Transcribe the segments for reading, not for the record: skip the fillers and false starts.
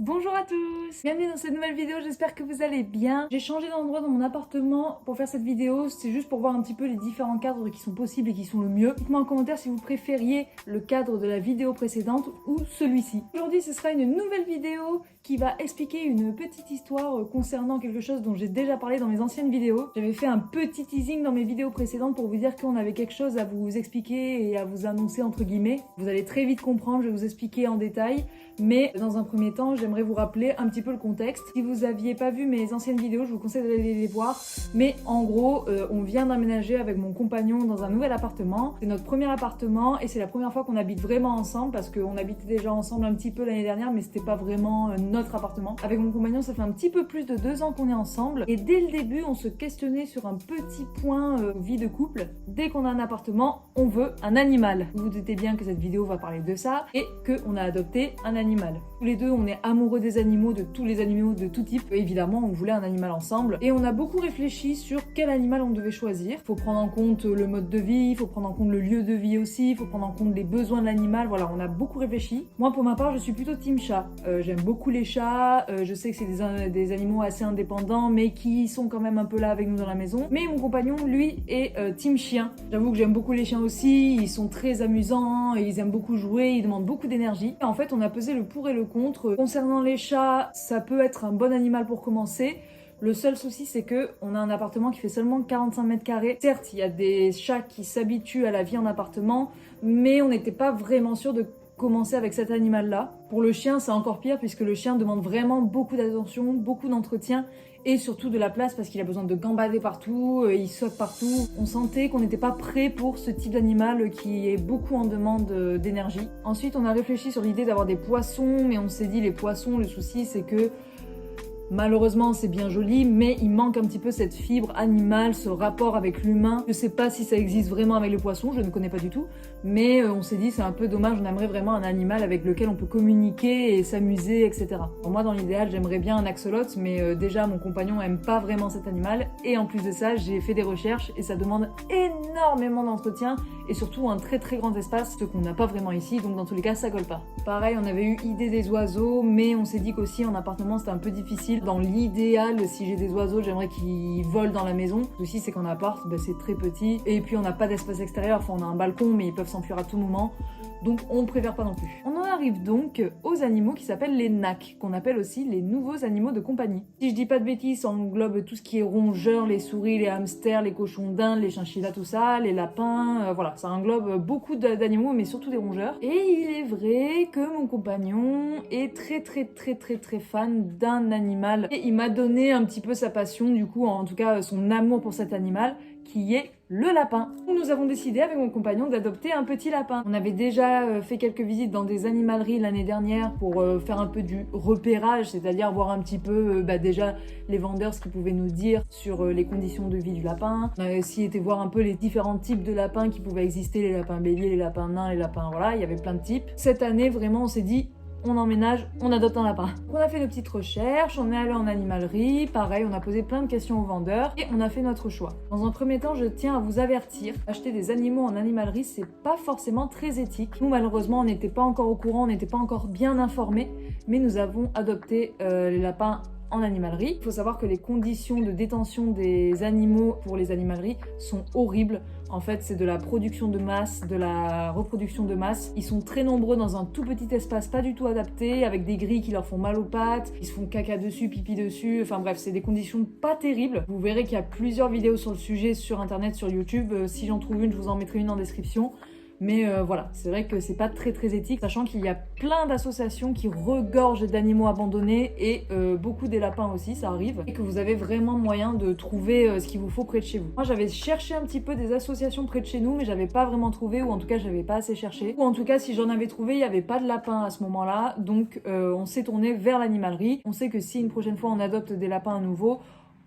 Bonjour à tous, bienvenue dans cette nouvelle vidéo, j'espère que vous allez bien. J'ai changé d'endroit dans mon appartement pour faire cette vidéo, c'est juste pour voir un petit peu les différents cadres qui sont possibles et qui sont le mieux. Dites-moi en commentaire si vous préfériez le cadre de la vidéo précédente ou celui-ci. Aujourd'hui ce sera une nouvelle vidéo qui va expliquer une petite histoire concernant quelque chose dont j'ai déjà parlé dans mes anciennes vidéos. J'avais fait un petit teasing dans mes vidéos précédentes pour vous dire qu'on avait quelque chose à vous expliquer et à vous annoncer entre guillemets. Vous allez très vite comprendre, je vais vous expliquer en détail. Mais dans un premier temps, j'aimerais vous rappeler un petit peu le contexte. Si vous n'aviez pas vu mes anciennes vidéos, je vous conseille d'aller les voir. Mais en gros, on vient d'emménager avec mon compagnon dans un nouvel appartement. C'est notre premier appartement et c'est la première fois qu'on habite vraiment ensemble parce qu'on habitait déjà ensemble un petit peu l'année dernière, mais c'était pas vraiment notre appartement. Avec mon compagnon, ça fait un petit peu plus de 2 ans qu'on est ensemble. Et dès le début, on se questionnait sur un petit point vie de couple. Dès qu'on a un appartement, on veut un animal. Vous vous doutez bien que cette vidéo va parler de ça et qu'on a adopté un animal. Tous les deux, on est amoureux des animaux, de tous les animaux de tout type. Et évidemment, on voulait un animal ensemble. Et on a beaucoup réfléchi sur quel animal on devait choisir. Il faut prendre en compte le mode de vie, il faut prendre en compte le lieu de vie aussi, il faut prendre en compte les besoins de l'animal. Voilà, on a beaucoup réfléchi. Moi, pour ma part, je suis plutôt team chat. J'aime beaucoup les chats. Je sais que c'est des animaux assez indépendants, mais qui sont quand même un peu là avec nous dans la maison. Mais mon compagnon, lui, est team chien. J'avoue que j'aime beaucoup les chiens aussi. Ils sont très amusants, et ils aiment beaucoup jouer, ils demandent beaucoup d'énergie. En fait, on a pesé le pour et le contre. Concernant les chats, ça peut être un bon animal pour commencer. Le seul souci, c'est que on a un appartement qui fait seulement 45 mètres carrés. Certes, il y a des chats qui s'habituent à la vie en appartement, mais on n'était pas vraiment sûr de commencer avec cet animal-là. Pour le chien, c'est encore pire puisque le chien demande vraiment beaucoup d'attention, beaucoup d'entretien et surtout de la place parce qu'il a besoin de gambader partout, il saute partout. On sentait qu'on n'était pas prêt pour ce type d'animal qui est beaucoup en demande d'énergie. Ensuite, on a réfléchi sur l'idée d'avoir des poissons, mais on s'est dit les poissons, le souci c'est que malheureusement, c'est bien joli, mais il manque un petit peu cette fibre animale, ce rapport avec l'humain. Je sais pas si ça existe vraiment avec les poissons, je ne connais pas du tout, mais on s'est dit c'est un peu dommage, on aimerait vraiment un animal avec lequel on peut communiquer et s'amuser, etc. Pour moi, dans l'idéal, j'aimerais bien un axoloot, mais déjà mon compagnon aime pas vraiment cet animal, et en plus de ça, j'ai fait des recherches et ça demande énormément d'entretien et surtout un très très grand espace, ce qu'on n'a pas vraiment ici, donc dans tous les cas, ça colle pas. Pareil, on avait eu idée des oiseaux, mais on s'est dit qu'aussi en appartement, c'était un peu difficile. Dans l'idéal, si j'ai des oiseaux, j'aimerais qu'ils volent dans la maison. Le souci, c'est qu'en appart, c'est très petit. Et puis, on n'a pas d'espace extérieur. Enfin, on a un balcon, mais ils peuvent s'enfuir à tout moment. Donc, on préfère pas non plus. On en arrive donc aux animaux qui s'appellent les NAC, qu'on appelle aussi les nouveaux animaux de compagnie. Si je dis pas de bêtises, ça englobe tout ce qui est rongeurs, les souris, les hamsters, les cochons d'Inde, les chinchillas, tout ça, les lapins. Voilà, ça englobe beaucoup d'animaux, mais surtout des rongeurs. Et il est vrai que mon compagnon est très fan d'un animal. Et il m'a donné un petit peu sa passion, du coup, en tout cas son amour pour cet animal, qui est le lapin. Nous avons décidé avec mon compagnon d'adopter un petit lapin. On avait déjà fait quelques visites dans des animaleries l'année dernière pour faire un peu du repérage, c'est-à-dire voir un petit peu déjà les vendeurs ce qu'ils pouvaient nous dire sur les conditions de vie du lapin. On a aussi été voir un peu les différents types de lapins qui pouvaient exister, les lapins béliers, les lapins nains, les lapins voilà, il y avait plein de types. Cette année vraiment on s'est dit on emménage, on adopte un lapin. On a fait nos petites recherches, on est allé en animalerie, pareil, on a posé plein de questions aux vendeurs et on a fait notre choix. Dans un premier temps, je tiens à vous avertir, acheter des animaux en animalerie, c'est pas forcément très éthique. Nous, malheureusement, on n'était pas encore au courant, on n'était pas encore bien informés, mais nous avons adopté les lapins en animalerie. Il faut savoir que les conditions de détention des animaux pour les animaleries sont horribles. En fait, c'est de la production de masse, de la reproduction de masse. Ils sont très nombreux dans un tout petit espace, pas du tout adapté, avec des grilles qui leur font mal aux pattes, ils se font caca dessus, pipi dessus, enfin bref, c'est des conditions pas terribles. Vous verrez qu'il y a plusieurs vidéos sur le sujet sur internet, sur YouTube. Si j'en trouve une, je vous en mettrai une en description. Mais voilà, c'est vrai que c'est pas très éthique, sachant qu'il y a plein d'associations qui regorgent d'animaux abandonnés et beaucoup des lapins aussi, ça arrive, et que vous avez vraiment moyen de trouver ce qu'il vous faut près de chez vous. Moi j'avais cherché un petit peu des associations près de chez nous, mais j'avais pas vraiment trouvé, ou en tout cas j'avais pas assez cherché, ou en tout cas si j'en avais trouvé, il y avait pas de lapins à ce moment-là, donc on s'est tourné vers l'animalerie. On sait que si une prochaine fois on adopte des lapins à nouveau,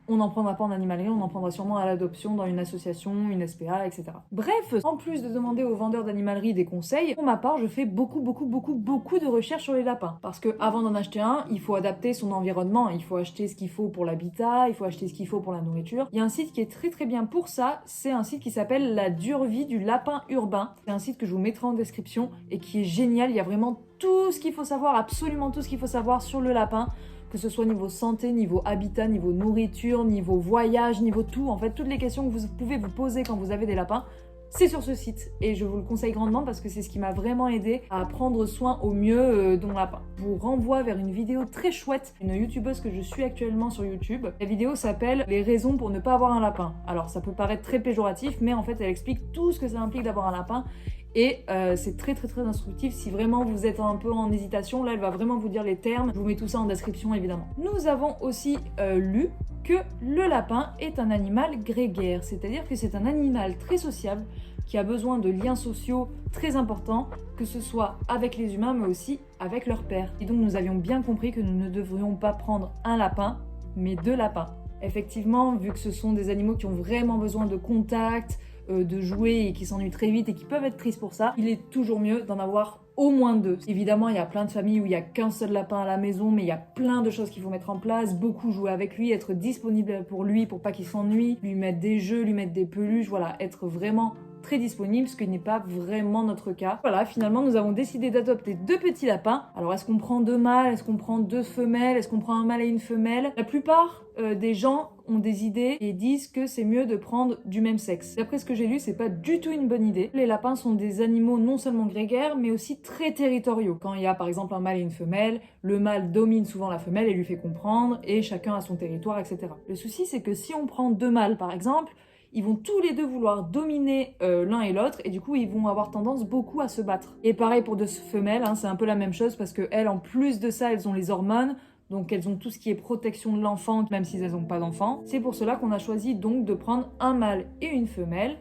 on n'en prendra pas en animalerie, on en prendra sûrement à l'adoption dans une association, une SPA, etc. Bref, en plus de demander aux vendeurs d'animalerie des conseils, pour ma part, je fais beaucoup de recherches sur les lapins. Parce que avant d'en acheter un, il faut adapter son environnement, il faut acheter ce qu'il faut pour l'habitat, il faut acheter ce qu'il faut pour la nourriture. Il y a un site qui est très bien pour ça, c'est un site qui s'appelle La dure vie du lapin urbain. C'est un site que je vous mettrai en description et qui est génial, il y a vraiment tout ce qu'il faut savoir, absolument tout ce qu'il faut savoir sur le lapin, que ce soit niveau santé, niveau habitat, niveau nourriture, niveau voyage, niveau tout. En fait, toutes les questions que vous pouvez vous poser quand vous avez des lapins, c'est sur ce site. Et je vous le conseille grandement parce que c'est ce qui m'a vraiment aidé à prendre soin au mieux de mon lapin. Je vous renvoie vers une vidéo très chouette, une youtubeuse que je suis actuellement sur YouTube. La vidéo s'appelle « Les raisons pour ne pas avoir un lapin ». Alors, ça peut paraître très péjoratif, mais en fait, elle explique tout ce que ça implique d'avoir un lapin. Et c'est très instructif si vraiment vous êtes un peu en hésitation. Là, elle va vraiment vous dire les termes. Je vous mets tout ça en description, évidemment. Nous avons aussi lu que le lapin est un animal grégaire, c'est-à-dire que c'est un animal très sociable qui a besoin de liens sociaux très importants, que ce soit avec les humains, mais aussi avec leur père. Et donc, nous avions bien compris que nous ne devrions pas prendre un lapin, mais 2 lapins. Effectivement, vu que ce sont des animaux qui ont vraiment besoin de contact, de jouer et qui s'ennuient très vite et qui peuvent être tristes pour ça, il est toujours mieux d'en avoir au moins 2. Évidemment, il y a plein de familles où il n'y a qu'un seul lapin à la maison, mais il y a plein de choses qu'il faut mettre en place, beaucoup jouer avec lui, être disponible pour lui pour pas qu'il s'ennuie, lui mettre des jeux, lui mettre des peluches, voilà, être vraiment très disponible, ce qui n'est pas vraiment notre cas. Voilà, finalement, nous avons décidé d'adopter 2 petits lapins. Alors, est-ce qu'on prend 2 mâles? Est-ce qu'on prend 2 femelles? Est-ce qu'on prend un mâle et une femelle? La plupart des gens ont des idées et disent que c'est mieux de prendre du même sexe. D'après ce que j'ai lu, c'est pas du tout une bonne idée. Les lapins sont des animaux non seulement grégaires, mais aussi très territoriaux. Quand il y a par exemple un mâle et une femelle, le mâle domine souvent la femelle et lui fait comprendre, et chacun a son territoire, etc. Le souci, c'est que si on prend 2 mâles par exemple, ils vont tous les 2 vouloir dominer l'un et l'autre, et du coup ils vont avoir tendance beaucoup à se battre. Et pareil pour 2 femelles, hein, c'est un peu la même chose parce que elles, en plus de ça, elles ont les hormones, donc elles ont tout ce qui est protection de l'enfant, même si elles n'ont pas d'enfant. C'est pour cela qu'on a choisi donc de prendre un mâle et une femelle,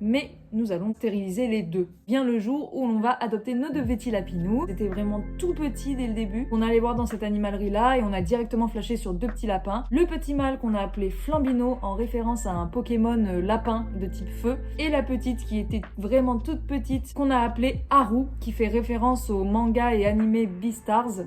mais nous allons stériliser les 2. Vient le jour où l'on va adopter nos 2 petits lapinous. C'était vraiment tout petit dès le début. On allait voir dans cette animalerie-là et on a directement flashé sur 2 petits lapins. Le petit mâle qu'on a appelé Flambino en référence à un Pokémon lapin de type feu. Et la petite qui était vraiment toute petite qu'on a appelée Haru, qui fait référence au manga et animé Beastars.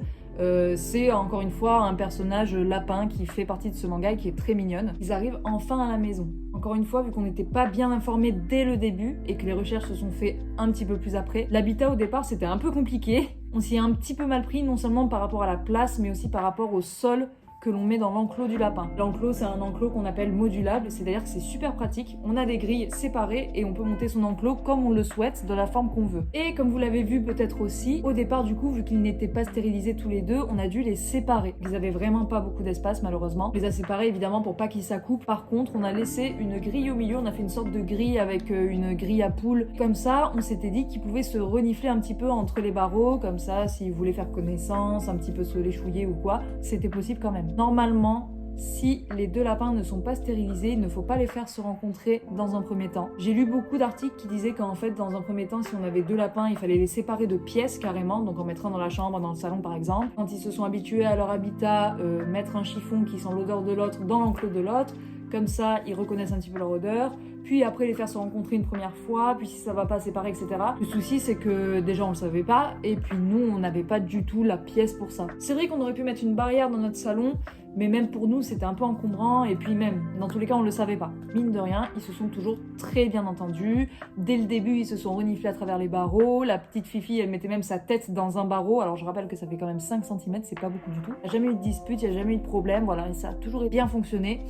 C'est encore une fois un personnage lapin qui fait partie de ce manga et qui est très mignonne. Ils arrivent enfin à la maison. Encore une fois, vu qu'on n'était pas bien informés dès le début et que les recherches se sont faites un petit peu plus après, l'habitat au départ c'était un peu compliqué. On s'y est un petit peu mal pris, non seulement par rapport à la place, mais aussi par rapport au sol que l'on met dans l'enclos du lapin. L'enclos, c'est un enclos qu'on appelle modulable, c'est-à-dire que c'est super pratique. On a des grilles séparées et on peut monter son enclos comme on le souhaite, de la forme qu'on veut. Et comme vous l'avez vu peut-être aussi, au départ du coup, vu qu'ils n'étaient pas stérilisés tous les 2, on a dû les séparer. Ils avaient vraiment pas beaucoup d'espace malheureusement. On les a séparés évidemment pour pas qu'ils s'accoupent. Par contre, on a laissé une grille au milieu, on a fait une sorte de grille avec une grille à poules. Comme ça, on s'était dit qu'ils pouvaient se renifler un petit peu entre les barreaux, comme ça, s'ils voulaient faire connaissance, un petit peu se léchouiller ou quoi, c'était possible quand même. Normalement, si les 2 lapins ne sont pas stérilisés, il ne faut pas les faire se rencontrer dans un premier temps. J'ai lu beaucoup d'articles qui disaient qu'en fait, dans un premier temps, si on avait 2 lapins, il fallait les séparer de pièces carrément, donc en mettre un dans la chambre, dans le salon par exemple. Quand ils se sont habitués à leur habitat, mettre un chiffon qui sent l'odeur de l'autre dans l'enclos de l'autre, comme ça, ils reconnaissent un petit peu leur odeur. Puis après, les faire se rencontrer une première fois, puis si ça va pas, séparer, etc. Le souci, c'est que déjà, on le savait pas, et puis nous, on n'avait pas du tout la pièce pour ça. C'est vrai qu'on aurait pu mettre une barrière dans notre salon, mais même pour nous, c'était un peu encombrant, et puis même, dans tous les cas, on le savait pas. Mine de rien, ils se sont toujours très bien entendus. Dès le début, ils se sont reniflés à travers les barreaux. La petite Fifi, elle mettait même sa tête dans un barreau. Alors je rappelle que ça fait quand même 5 cm, c'est pas beaucoup du tout. Il n'y a jamais eu de dispute, il n'y a jamais eu de problème, voilà, et ça a toujours bien fonctionné.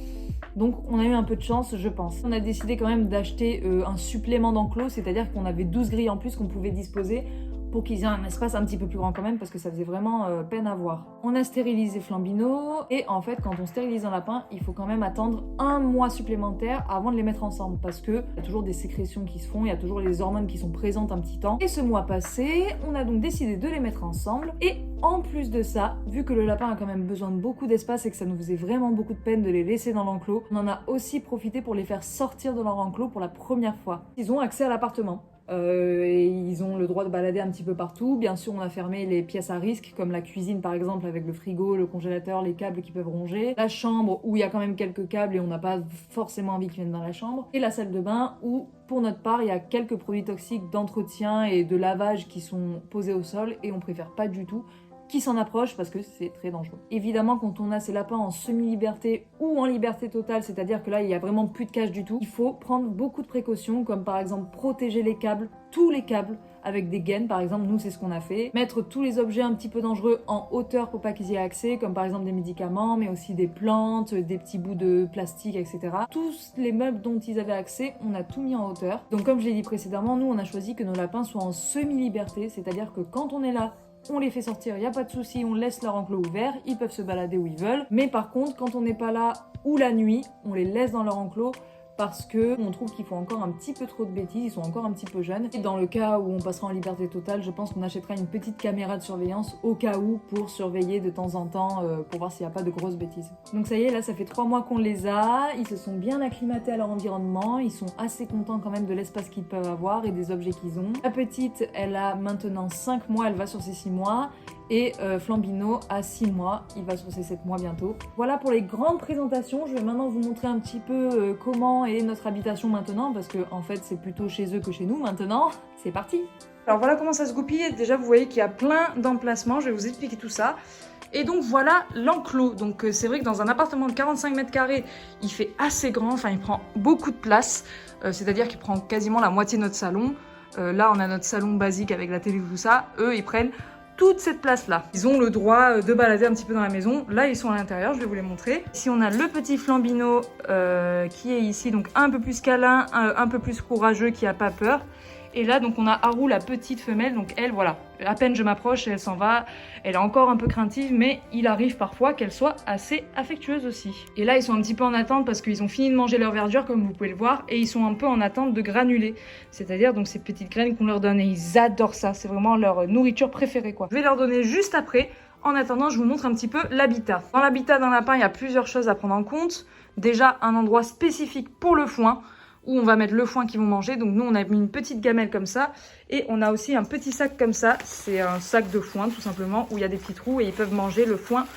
Donc on a eu un peu de chance, je pense. On a décidé quand même d'acheter un supplément d'enclos, c'est-à-dire qu'on avait 12 grilles en plus qu'on pouvait disposer pour qu'ils aient un espace un petit peu plus grand quand même, parce que ça faisait vraiment peine à voir. On a stérilisé Flambino, et en fait, quand on stérilise un lapin, il faut quand même attendre 1 mois supplémentaire avant de les mettre ensemble, parce que il y a toujours des sécrétions qui se font, il y a toujours les hormones qui sont présentes un petit temps. Et ce mois passé, on a donc décidé de les mettre ensemble, et en plus de ça, vu que le lapin a quand même besoin de beaucoup d'espace et que ça nous faisait vraiment beaucoup de peine de les laisser dans l'enclos, on en a aussi profité pour les faire sortir de leur enclos pour la première fois. Ils ont accès à l'appartement. et ils ont le droit de balader un petit peu partout. Bien sûr, on a fermé les pièces à risque, comme la cuisine par exemple, avec le frigo, le congélateur, les câbles qui peuvent ronger. La chambre, où il y a quand même quelques câbles et on n'a pas forcément envie qu'ils viennent dans la chambre. Et la salle de bain, où pour notre part, il y a quelques produits toxiques d'entretien et de lavage qui sont posés au sol et on préfère pas du tout qui s'en approche parce que c'est très dangereux. Évidemment, quand on a ces lapins en semi-liberté ou en liberté totale, c'est-à-dire que là, il y a vraiment plus de cage du tout, il faut prendre beaucoup de précautions, comme par exemple protéger les câbles, tous les câbles, avec des gaines par exemple, nous c'est ce qu'on a fait. Mettre tous les objets un petit peu dangereux en hauteur pour pas qu'ils y aient accès, comme par exemple des médicaments, mais aussi des plantes, des petits bouts de plastique, etc. Tous les meubles dont ils avaient accès, on a tout mis en hauteur. Donc comme je l'ai dit précédemment, nous on a choisi que nos lapins soient en semi-liberté, c'est-à-dire que quand on est là, on les fait sortir, il n'y a pas de souci, on laisse leur enclos ouvert, ils peuvent se balader où ils veulent. Mais par contre, quand on n'est pas là ou la nuit, on les laisse dans leur enclos parce que on trouve qu'ils font encore un petit peu trop de bêtises, ils sont encore un petit peu jeunes. Et dans le cas où on passera en liberté totale, je pense qu'on achètera une petite caméra de surveillance au cas où pour surveiller de temps en temps pour voir s'il n'y a pas de grosses bêtises. Donc ça y est, là ça fait 3 mois qu'on les a, ils se sont bien acclimatés à leur environnement, ils sont assez contents quand même de l'espace qu'ils peuvent avoir et des objets qu'ils ont. La petite, elle a maintenant 5 mois, elle va sur ses 6 mois. Et Flambino a 6 mois, il va sur ses 7 mois bientôt. Voilà pour les grandes présentations, je vais maintenant vous montrer un petit peu comment est notre habitation maintenant, parce que en fait c'est plutôt chez eux que chez nous maintenant. C'est parti! Alors voilà comment ça se goupille, déjà vous voyez qu'il y a plein d'emplacements, je vais vous expliquer tout ça. Et donc voilà l'enclos, donc c'est vrai que dans un appartement de 45 mètres carrés, il fait assez grand, enfin il prend beaucoup de place, c'est-à-dire qu'il prend quasiment la moitié de notre salon. Là on a notre salon basique avec la télé et tout ça, eux ils prennent toute cette place-là. Ils ont le droit de balader un petit peu dans la maison. Là, ils sont à l'intérieur, je vais vous les montrer. Ici, on a le petit Flambino qui est ici, donc un peu plus câlin, un peu plus courageux, qui a pas peur. Et là, donc on a Haru, la petite femelle, donc elle, voilà, à peine je m'approche, elle s'en va. Elle est encore un peu craintive, mais il arrive parfois qu'elle soit assez affectueuse aussi. Et là, ils sont un petit peu en attente parce qu'ils ont fini de manger leur verdure, comme vous pouvez le voir, et ils sont un peu en attente de granulés. C'est-à-dire donc ces petites graines qu'on leur donne, et ils adorent ça, c'est vraiment leur nourriture préférée, quoi. Je vais leur donner juste après. En attendant, je vous montre un petit peu l'habitat. Dans l'habitat d'un lapin, il y a plusieurs choses à prendre en compte. Déjà, un endroit spécifique pour le foin, où on va mettre le foin qu'ils vont manger. Donc nous, on a mis une petite gamelle comme ça. Et on a aussi un petit sac comme ça. C'est un sac de foin, tout simplement, où il y a des petits trous et ils peuvent manger le foin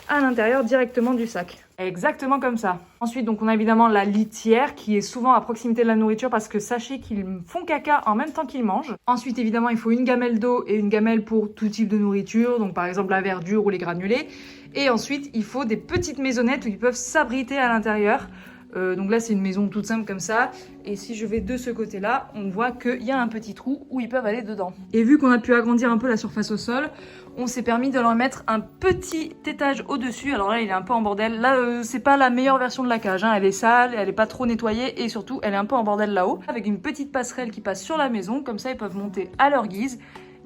à l'intérieur directement du sac. Exactement comme ça. Ensuite, donc on a évidemment la litière qui est souvent à proximité de la nourriture parce que sachez qu'ils font caca en même temps qu'ils mangent. Ensuite, évidemment, il faut une gamelle d'eau et une gamelle pour tout type de nourriture. Donc par exemple la verdure ou les granulés. Et ensuite, il faut des petites maisonnettes où ils peuvent s'abriter à l'intérieur. Donc là c'est une maison toute simple comme ça, et si je vais de ce côté là, on voit qu'il y a un petit trou où ils peuvent aller dedans. Et vu qu'on a pu agrandir un peu la surface au sol, on s'est permis de leur mettre un petit étage au dessus. Alors là il est un peu en bordel, là c'est pas la meilleure version de la cage, hein. Elle est sale, elle est pas trop nettoyée et surtout elle est un peu en bordel là-haut, avec une petite passerelle qui passe sur la maison, comme ça ils peuvent monter à leur guise.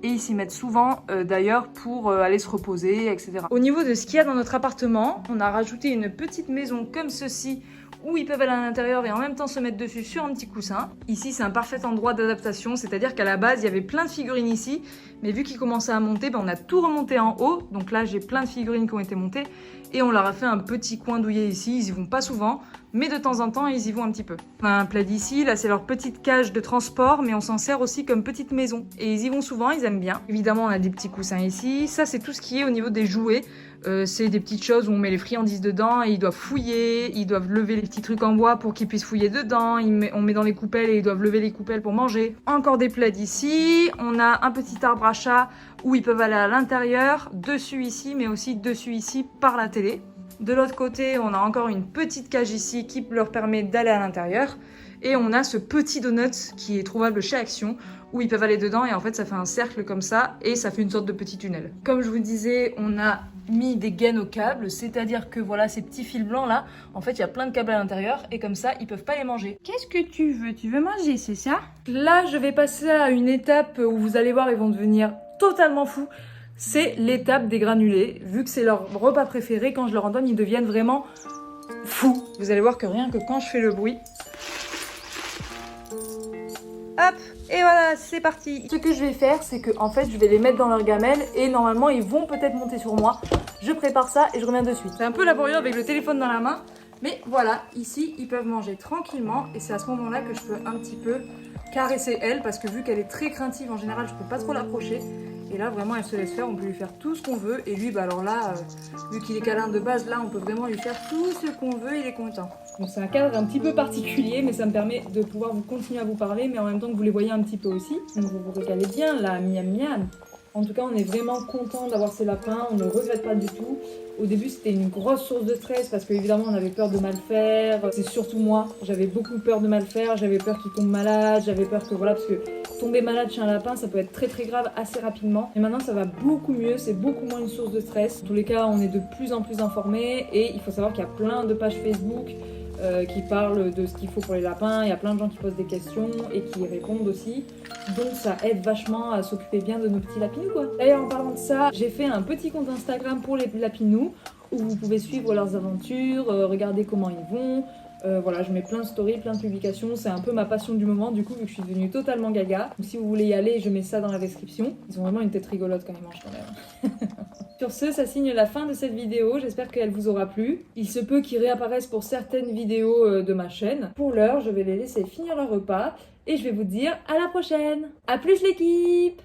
Et ils s'y mettent souvent d'ailleurs pour aller se reposer, etc. Au niveau de ce qu'il y a dans notre appartement, on a rajouté une petite maison comme ceci, où ils peuvent aller à l'intérieur et en même temps se mettre dessus sur un petit coussin. Ici, c'est un parfait endroit d'adaptation, c'est-à-dire qu'à la base, il y avait plein de figurines ici, mais vu qu'ils commençaient à monter, on a tout remonté en haut. Donc là, j'ai plein de figurines qui ont été montées et on leur a fait un petit coin douillet ici. Ils y vont pas souvent, mais de temps en temps, ils y vont un petit peu. On a un plaid ici, là, c'est leur petite cage de transport, mais on s'en sert aussi comme petite maison. Et ils y vont souvent, ils aiment bien. Évidemment, on a des petits coussins ici. Ça, c'est tout ce qui est au niveau des jouets. C'est des petites choses où on met les friandises dedans et ils doivent fouiller, ils doivent lever les petits trucs en bois pour qu'ils puissent fouiller dedans, on met dans les coupelles et ils doivent lever les coupelles pour manger. Encore des plaids ici, on a un petit arbre à chat où ils peuvent aller à l'intérieur, dessus ici, mais aussi dessus ici par la télé. De l'autre côté, on a encore une petite cage ici qui leur permet d'aller à l'intérieur. Et on a ce petit donut qui est trouvable chez Action où ils peuvent aller dedans et en fait ça fait un cercle comme ça et ça fait une sorte de petit tunnel. Comme je vous disais, on a mis des gaines au câble, c'est-à-dire que voilà ces petits fils blancs là, en fait il y a plein de câbles à l'intérieur et comme ça ils peuvent pas les manger. Qu'est-ce que tu veux? Tu veux manger, c'est ça? Là je vais passer à une étape où vous allez voir ils vont devenir totalement fous. C'est l'étape des granulés. Vu que c'est leur repas préféré, quand je leur en donne, ils deviennent vraiment fous. Vous allez voir que rien que quand je fais le bruit... Hop, et voilà, c'est parti. Ce que je vais faire, c'est que en fait, je vais les mettre dans leur gamelle et normalement, ils vont peut-être monter sur moi. Je prépare ça et je reviens de suite. C'est un peu laborieux avec le téléphone dans la main, Mais voilà, ici, ils peuvent manger tranquillement et c'est à ce moment-là que je peux un petit peu caresser elle parce que vu qu'elle est très craintive, en général, je peux pas trop l'approcher. Et là, vraiment, elle se laisse faire, on peut lui faire tout ce qu'on veut. Et lui, bah alors là, vu qu'il est câlin de base, là, on peut vraiment lui faire tout ce qu'on veut, il est content. Donc c'est un cadre un petit peu particulier, mais ça me permet de pouvoir vous continuer à vous parler, mais en même temps que vous les voyez un petit peu aussi. Donc vous vous régalez bien, là, miam miam. En tout cas, on est vraiment content d'avoir ces lapins, on ne regrette pas du tout. Au début, c'était une grosse source de stress parce qu'évidemment, on avait peur de mal faire. C'est surtout moi, j'avais beaucoup peur de mal faire, j'avais peur qu'il tombe malade, j'avais peur que voilà, parce que tomber malade chez un lapin, ça peut être très très grave assez rapidement. Et maintenant, ça va beaucoup mieux, c'est beaucoup moins une source de stress. En tous les cas, on est de plus en plus informés et il faut savoir qu'il y a plein de pages Facebook qui parlent de ce qu'il faut pour les lapins. Il y a plein de gens qui posent des questions et qui y répondent aussi. Donc ça aide vachement à s'occuper bien de nos petits lapinous quoi. D'ailleurs en parlant de ça, j'ai fait un petit compte Instagram pour les lapinous où vous pouvez suivre leurs aventures, regarder comment ils vont. Voilà, je mets plein de stories, plein de publications, c'est un peu ma passion du moment du coup vu que je suis devenue totalement gaga. Donc si vous voulez y aller, je mets ça dans la description. Ils ont vraiment une tête rigolote quand ils mangent quand même. Sur ce, ça signe la fin de cette vidéo, j'espère qu'elle vous aura plu. Il se peut qu'ils réapparaissent pour certaines vidéos de ma chaîne. Pour l'heure, je vais les laisser finir leur repas et je vais vous dire à la prochaine. A plus l'équipe!